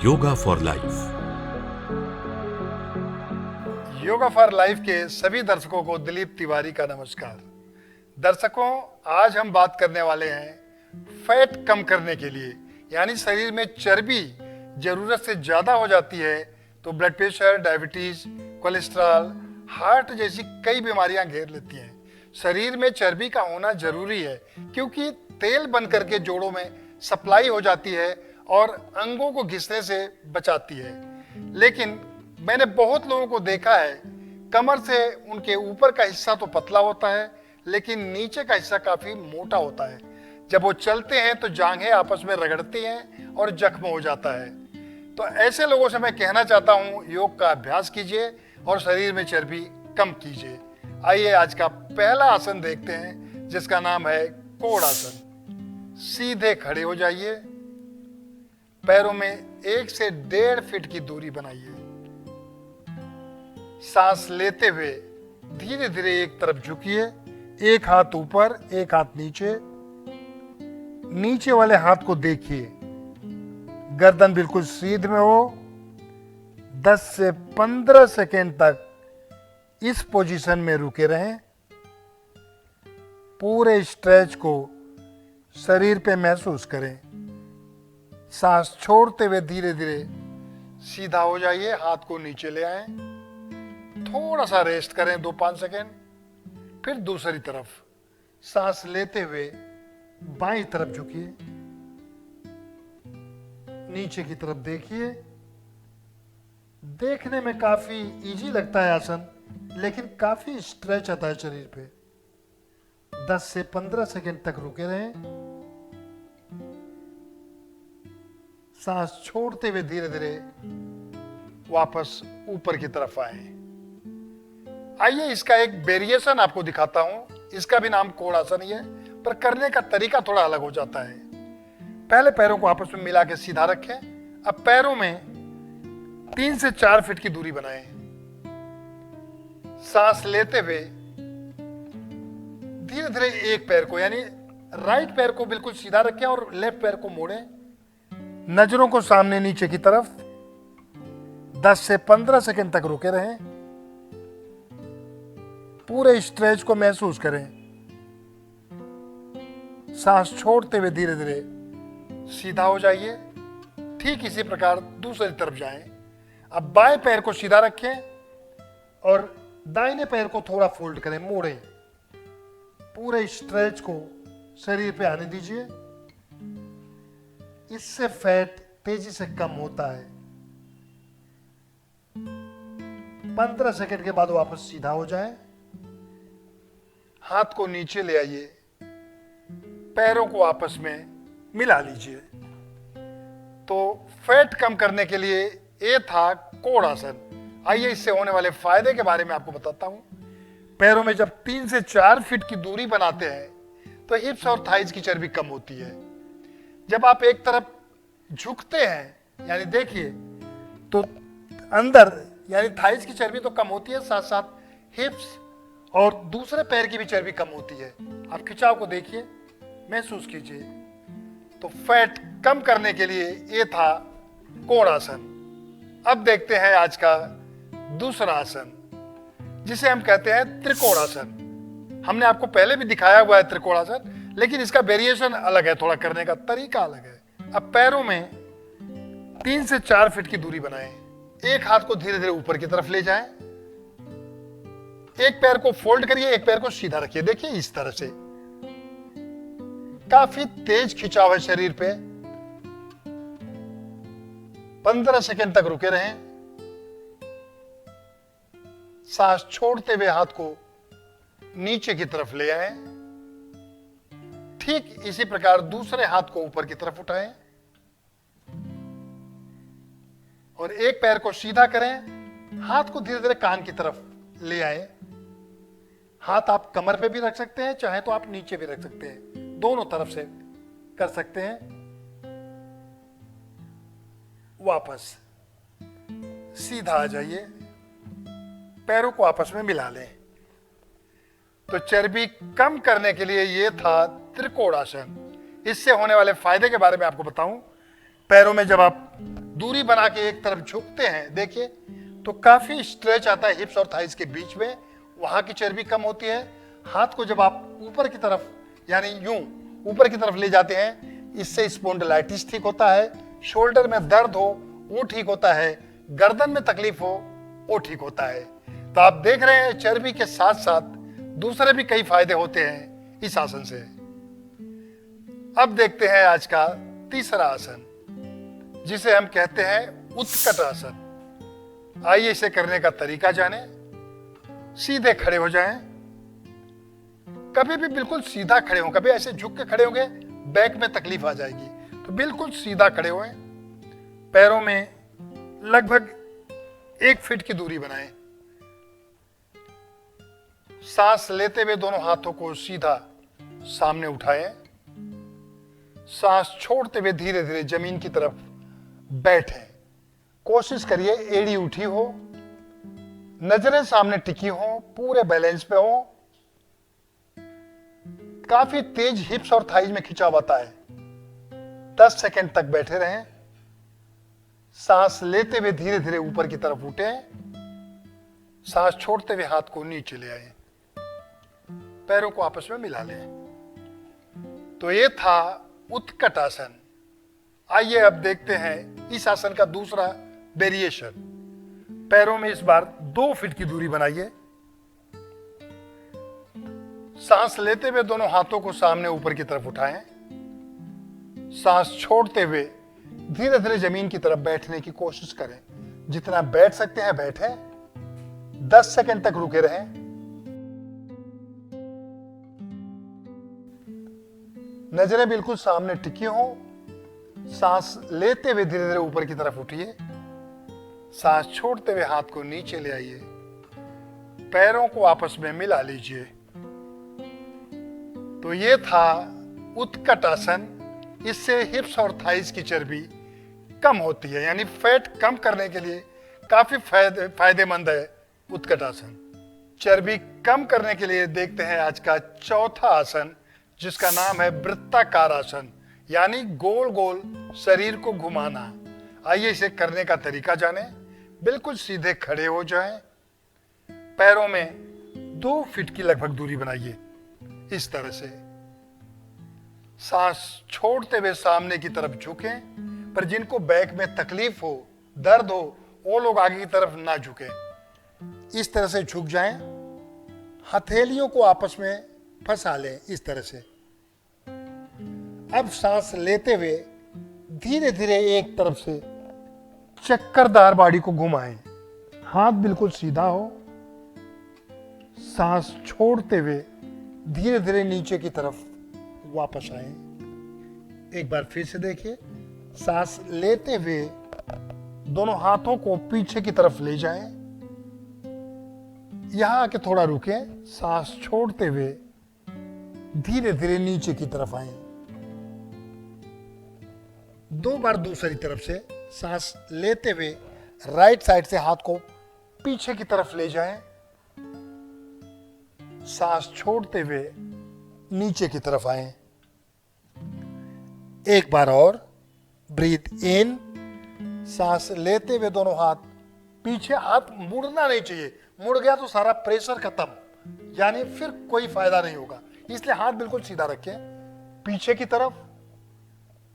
Yoga for life. Yoga for life के सभी दर्शकों को दिलीप तिवारी का नमस्कार। दर्शकों, आज हम बात करने वाले हैं फैट कम करने के लिए, यानी शरीर में चर्बी जरूरत से ज्यादा हो जाती है तो blood pressure, diabetes, cholesterol, heart जैसी कई बीमारियां घेर लेती हैं। शरीर में चर्बी का होना जरूरी है क्योंकि तेल बन करके जोड़ों में सप्लाई हो जाती है और अंगों को घिसने से बचाती है। लेकिन मैंने बहुत लोगों को देखा है, कमर से उनके ऊपर का हिस्सा तो पतला होता है लेकिन नीचे का हिस्सा काफी मोटा होता है। जब वो चलते हैं तो जांघें आपस में रगड़ती हैं और जख्म हो जाता है। तो ऐसे लोगों से मैं कहना चाहता हूँ, योग का अभ्यास कीजिए और शरीर में चर्बी कम कीजिए। आइए आज का पहला आसन देखते हैं जिसका नाम है कोढ़ासन। सीधे खड़े हो जाइए, पैरों में 1 से 1.5 फीट की दूरी बनाइए। सांस लेते हुए धीरे धीरे एक तरफ झुकिए, एक हाथ ऊपर, एक हाथ नीचे। नीचे वाले हाथ को देखिए, गर्दन बिल्कुल सीध में हो। 10 से 15 सेकेंड तक इस पोजीशन में रुके रहें। पूरे स्ट्रेच को शरीर पे महसूस करें। सांस छोड़ते हुए धीरे धीरे सीधा हो जाइए, हाथ को नीचे ले आएं। थोड़ा सा रेस्ट करें 2-5 सेकेंड, फिर दूसरी तरफ सांस लेते हुए बाईं तरफ झुकिए, नीचे की तरफ देखिए। देखने में काफी इजी लगता है आसन, लेकिन काफी स्ट्रेच आता है शरीर पे। 10 से 15 सेकेंड तक रुके रहें। सांस छोड़ते हुए धीरे धीरे वापस ऊपर की तरफ आए। आइए इसका एक वेरिएशन आपको दिखाता हूं। इसका भी नाम कोढ़ासन ही है, पर करने का तरीका थोड़ा अलग हो जाता है। पहले पैरों को आपस में मिला के सीधा रखें। अब पैरों में 3 से 4 फीट की दूरी बनाएं। सांस लेते हुए धीरे धीरे एक पैर को, यानी राइट पैर को बिल्कुल सीधा रखें और लेफ्ट पैर को मोड़ें। नजरों को सामने नीचे की तरफ 10 से 15 सेकंड तक रुके रहें। पूरे स्ट्रेच को महसूस करें। सांस छोड़ते हुए धीरे धीरे सीधा हो जाइए। ठीक इसी प्रकार दूसरी तरफ जाएं। अब बाएं पैर को सीधा रखें और दाहिने पैर को थोड़ा फोल्ड करें, मोड़ें। पूरे स्ट्रेच को शरीर पे आने दीजिए। इससे फैट तेजी से कम होता है। 15 सेकंड के बाद वापस सीधा हो जाए। हाथ को नीचे ले आइए, पैरों को आपस में मिला लीजिए। तो फैट कम करने के लिए ये था कोढ़ासन। आइए इससे होने वाले फायदे के बारे में आपको बताता हूं। पैरों में जब 3 से 4 फीट की दूरी बनाते हैं तो हिप्स और थाइज की चर्बी कम होती है। जब आप एक तरफ झुकते हैं, यानी देखिए, तो अंदर यानी थाइज की चर्बी तो कम होती है, साथ साथ हिप्स और दूसरे पैर की भी चर्बी कम होती है। आप खिंचाव को देखिए, महसूस कीजिए। तो फैट कम करने के लिए ये था कोढ़ासन। अब देखते हैं आज का दूसरा आसन, जिसे हम कहते हैं त्रिकोणासन। हमने आपको पहले भी दिखाया हुआ है त्रिकोणासन, लेकिन इसका वेरिएशन अलग है, थोड़ा करने का तरीका अलग है। अब पैरों में 3 से 4 फीट की दूरी बनाएं। एक हाथ को धीरे धीरे ऊपर की तरफ ले जाएं। एक पैर को फोल्ड करिए, एक पैर को सीधा रखिए। देखिए इस तरह से काफी तेज खिंचाव है शरीर पे। 15 सेकंड तक रुके रहें। सांस छोड़ते हुए हाथ को नीचे की तरफ ले आए। ठीक इसी प्रकार दूसरे हाथ को ऊपर की तरफ उठाएं और एक पैर को सीधा करें। हाथ को धीरे धीरे कान की तरफ ले आए। हाथ आप कमर पे भी रख सकते हैं, चाहे तो आप नीचे भी रख सकते हैं, दोनों तरफ से कर सकते हैं। वापस सीधा आ जाइए, पैरों को आपस में मिला लें। तो चर्बी कम करने के लिए यह था त्रिकोणासन। इससे होने वाले फायदे के बारे में आपको बताऊं। पैरों में जब आप दूरी बना के एक तरफ झुकते हैं, देखिए तो काफी स्ट्रेच आता है हिप्स और थाइस के बीच में, वहां की चर्बी कम होती है। हाथ को जब आप ऊपर की तरफ यानी यूं ऊपर की तरफ ले जाते हैं, इससे स्पॉन्डिलाइटिस ठीक होता है, शोल्डर में दर्द हो वो ठीक होता है, गर्दन में तकलीफ हो वो ठीक होता है। तो आप देख रहे हैं चर्बी के साथ साथ दूसरे भी कई फायदे होते हैं इस आसन से। अब देखते हैं आज का तीसरा आसन, जिसे हम कहते हैं उत्कट आसन। आइए इसे करने का तरीका जाने। सीधे खड़े हो जाएं, कभी भी बिल्कुल सीधा खड़े हो, कभी ऐसे झुक के खड़े होंगे बैक में तकलीफ आ जाएगी, तो बिल्कुल सीधा खड़े हों। पैरों में लगभग 1 फीट की दूरी बनाएं। सांस लेते हुए दोनों हाथों को सीधा सामने उठाएं। सांस छोड़ते हुए धीरे धीरे जमीन की तरफ बैठें। कोशिश करिए एड़ी उठी हो, नजरें सामने टिकी हो, पूरे बैलेंस पे हो। काफी तेज हिप्स और थाइज में खिंचाव आता है। 10 सेकंड तक बैठे रहें। सांस लेते हुए धीरे धीरे ऊपर की तरफ उठें। सांस छोड़ते हुए हाथ को नीचे ले आए, पैरों को आपस में मिला लें। तो ये था उत्कट आसन। आइए अब देखते हैं इस आसन का दूसरा वेरिएशन। पैरों में इस बार 2 फीट की दूरी बनाइए। सांस लेते हुए दोनों हाथों को सामने ऊपर की तरफ उठाएं। सांस छोड़ते हुए धीरे धीरे जमीन की तरफ बैठने की कोशिश करें। जितना बैठ सकते हैं बैठें। 10 सेकंड तक रुके रहें। नजरें बिल्कुल सामने टिकी हो। सांस लेते हुए धीरे धीरे ऊपर की तरफ उठिए। सांस छोड़ते हुए हाथ को नीचे ले आइए, पैरों को आपस में मिला लीजिए। तो ये था उत्कट आसन। इससे हिप्स और थाइस की चर्बी कम होती है, यानी फैट कम करने के लिए काफी फायदेमंद है उत्कट आसन। चर्बी कम करने के लिए देखते हैं आज का चौथा आसन, जिसका नाम है वृत्ताकार आसन, यानी गोल गोल शरीर को घुमाना। आइए इसे करने का तरीका जाने। बिल्कुल सीधे खड़े हो जाएं। पैरों में 2 फीट की लगभग दूरी बनाइए, इस तरह से। सांस छोड़ते हुए सामने की तरफ झुकें, पर जिनको बैक में तकलीफ हो, दर्द हो, वो लोग आगे की तरफ ना झुकें। इस तरह से झुक जाएं। हथेलियों को आपस में फंसा लें, इस तरह से। अब सांस लेते हुए धीरे धीरे एक तरफ से चक्करदार बॉडी को घुमाएं। हाथ बिल्कुल सीधा हो। सांस छोड़ते हुए धीरे धीरे नीचे की तरफ वापस आए। एक बार फिर से देखिए। सांस लेते हुए दोनों हाथों को पीछे की तरफ ले जाएं। यहां आके थोड़ा रुकें। सांस छोड़ते हुए धीरे धीरे नीचे की तरफ आए। 2 बार दूसरी तरफ से सांस लेते हुए राइट साइड से हाथ को पीछे की तरफ ले जाएं। सांस छोड़ते हुए नीचे की तरफ आए। एक बार और। ब्रीथ इन। सांस लेते हुए दोनों हाथ पीछे, हाथ मुड़ना नहीं चाहिए। मुड़ गया तो सारा प्रेशर खत्म, यानी फिर कोई फायदा नहीं होगा। इसलिए हाथ बिल्कुल सीधा रखें पीछे की तरफ,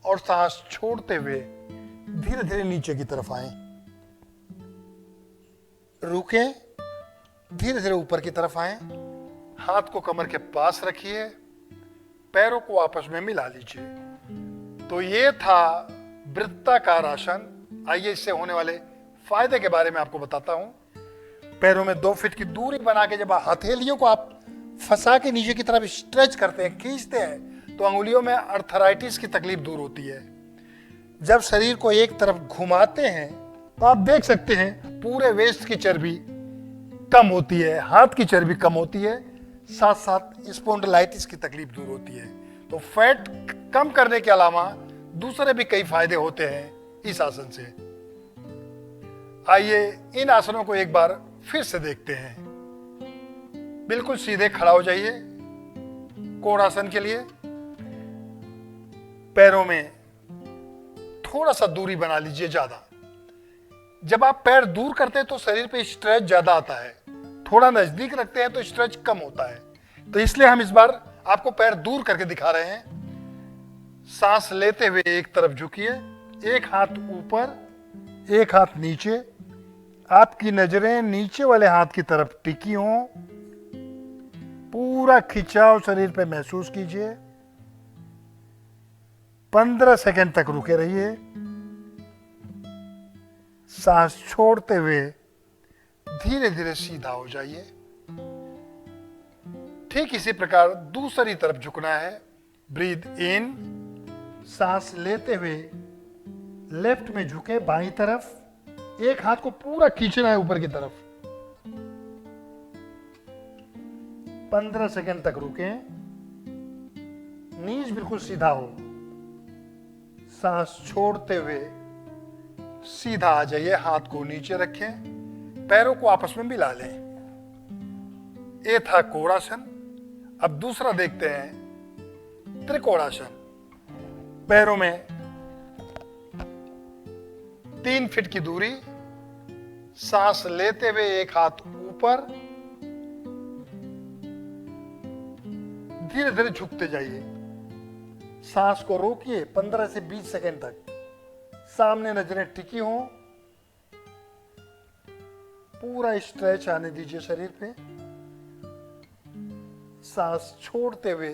और सांस छोड़ते हुए धीरे धीरे नीचे की तरफ आए। रुकें, धीरे धीरे ऊपर की तरफ आए। हाथ को कमर के पास रखिए, पैरों को आपस में मिला लीजिए। तो ये था वृत्ताकार आसन। आइए इससे होने वाले फायदे के बारे में आपको बताता हूं। पैरों में 2 फीट की दूरी बना के जब हथेलियों को आप फंसा के नीचे की तरफ स्ट्रेच करते हैं, खींचते हैं, तो अंगुलियों में अर्थराइटिस की तकलीफ दूर होती है। जब शरीर को एक तरफ घुमाते हैं तो आप देख सकते हैं पूरे वेस्ट की चर्बी कम होती है, हाथ की चर्बी कम होती है, साथ साथ स्पॉन्डिलाइटिस की तकलीफ दूर होती है। तो फैट कम करने के अलावा दूसरे भी कई फायदे होते हैं इस आसन से। आइए इन आसनों को एक बार फिर से देखते हैं। बिल्कुल सीधे खड़ा हो जाइए कोणासन के लिए। पैरों में थोड़ा सा दूरी बना लीजिए, ज्यादा जब आप पैर दूर करते हैं तो शरीर पे स्ट्रेच ज्यादा आता है, थोड़ा नजदीक रखते हैं तो स्ट्रेच कम होता है। तो इसलिए हम इस बार आपको पैर दूर करके दिखा रहे हैं। सांस लेते हुए एक तरफ झुकिए, एक हाथ ऊपर एक हाथ नीचे, आपकी नजरें नीचे वाले हाथ की तरफ टिकी हों, पूरा खिंचाव शरीर पे महसूस कीजिए। 15 सेकंड तक रुके रहिए। सांस छोड़ते हुए धीरे धीरे सीधा हो जाइए। ठीक इसी प्रकार दूसरी तरफ झुकना है। ब्रीथ इन, सांस लेते हुए लेफ्ट में झुके बाईं तरफ, एक हाथ को पूरा खींचना है ऊपर की तरफ। 15 सेकंड तक रुके, नीज बिल्कुल सीधा हो। सांस छोड़ते हुए सीधा आ जाइए, हाथ को नीचे रखें, पैरों को आपस में मिला लें। ये था कोणासन। अब दूसरा देखते हैं त्रिकोणासन। पैरों में 3 फीट की दूरी, सांस लेते हुए एक हाथ ऊपर, धीरे धीरे झुकते जाइए। सांस को रोकिए 15 से 20 सेकंड तक, सामने नजरें टिकी हों, पूरा स्ट्रेच आने दीजिए शरीर पे। सांस छोड़ते हुए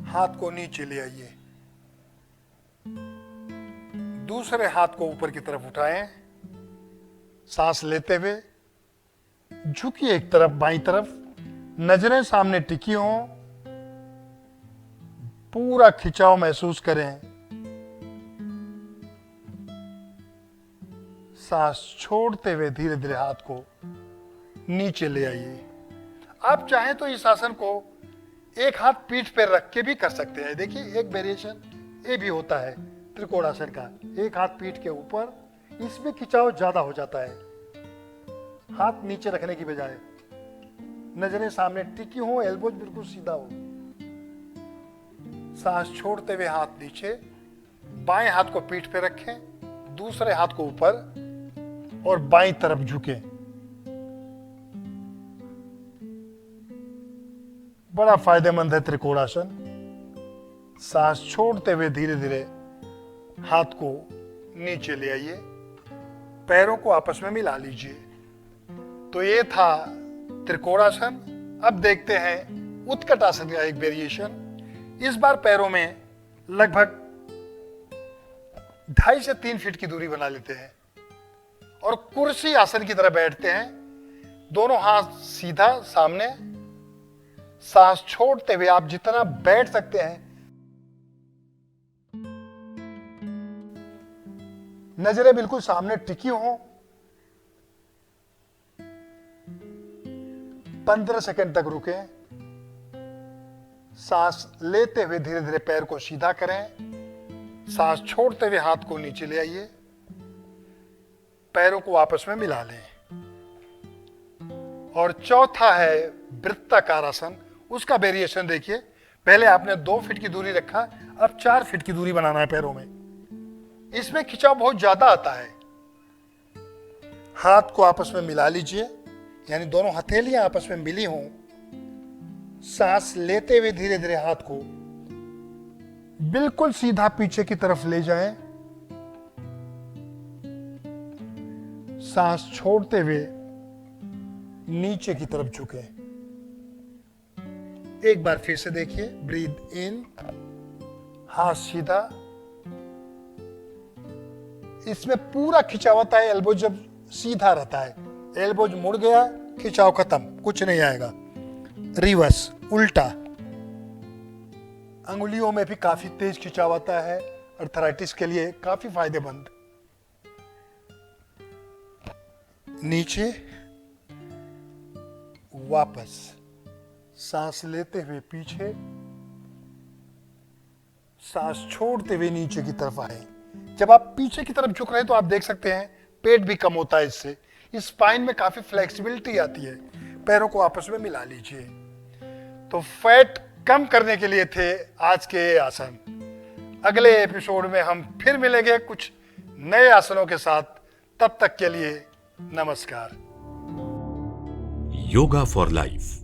हाथ को नीचे ले आइए, दूसरे हाथ को ऊपर की तरफ उठाएं। सांस लेते हुए झुकिए एक तरफ बाईं तरफ, नजरें सामने टिकी हों, पूरा खिंचाव महसूस करें। सांस छोड़ते हुए धीरे धीरे हाथ को नीचे ले आइए। आप चाहें तो इस आसन को एक हाथ पीठ पर रख के भी कर सकते हैं। देखिए एक वेरिएशन ये भी होता है त्रिकोणासन का, एक हाथ पीठ के ऊपर, इसमें खिंचाव ज्यादा हो जाता है। हाथ नीचे रखने की बजाय नजरें सामने टिकी हो, एल्बोज बिल्कुल सीधा हो। सांस छोड़ते हुए हाथ नीचे, बाएं हाथ को पीठ पे रखें, दूसरे हाथ को ऊपर और बाईं तरफ झुकें। बड़ा फायदेमंद है त्रिकोणासन। सांस छोड़ते हुए धीरे धीरे हाथ को नीचे ले आइए, पैरों को आपस में मिला लीजिए। तो ये था त्रिकोणासन। अब देखते हैं उत्कट आसन का एक वेरिएशन। इस बार पैरों में लगभग 2.5 से 3 फीट की दूरी बना लेते हैं और कुर्सी आसन की तरह बैठते हैं। दोनों हाथ सीधा सामने, सांस छोड़ते हुए आप जितना बैठ सकते हैं, नजरें बिल्कुल सामने टिकी हों। 15 सेकंड तक रुकें। सांस लेते हुए धीरे धीरे पैर को सीधा करें, सांस छोड़ते हुए हाथ को नीचे ले आइए, पैरों को आपस में मिला लें। और चौथा है वृत्ताकार आसन। उसका वेरिएशन देखिए। पहले आपने 2 फीट की दूरी रखा, अब 4 फीट की दूरी बनाना है पैरों में। इसमें खिंचाव बहुत ज्यादा आता है। हाथ को आपस में मिला लीजिए, यानी दोनों हथेलियां आपस में मिली हों। सांस लेते हुए धीरे धीरे हाथ को बिल्कुल सीधा पीछे की तरफ ले जाएं। सांस छोड़ते हुए नीचे की तरफ झुकें। एक बार फिर से देखिए। ब्रीथ इन, हाथ सीधा, इसमें पूरा खिंचाव आता है। एल्बो जब सीधा रहता है, एल्बोज मुड़ गया, खिंचाव खत्म, कुछ नहीं आएगा। रिवर्स, उल्टा, अंगुलियों में भी काफी तेज खिंचाव आता है, अर्थराइटिस के लिए काफी फायदेमंद। नीचे, वापस, सांस लेते हुए पीछे, सांस छोड़ते हुए नीचे की तरफ आए। जब आप पीछे की तरफ झुक रहे हैं तो आप देख सकते हैं पेट भी कम होता है इससे। स्पाइन में काफी फ्लेक्सिबिलिटी आती है। पैरों को आपस में मिला लीजिए। तो फैट कम करने के लिए थे आज के ये आसन। अगले एपिसोड में हम फिर मिलेंगे कुछ नए आसनों के साथ। तब तक के लिए नमस्कार। Yoga for life.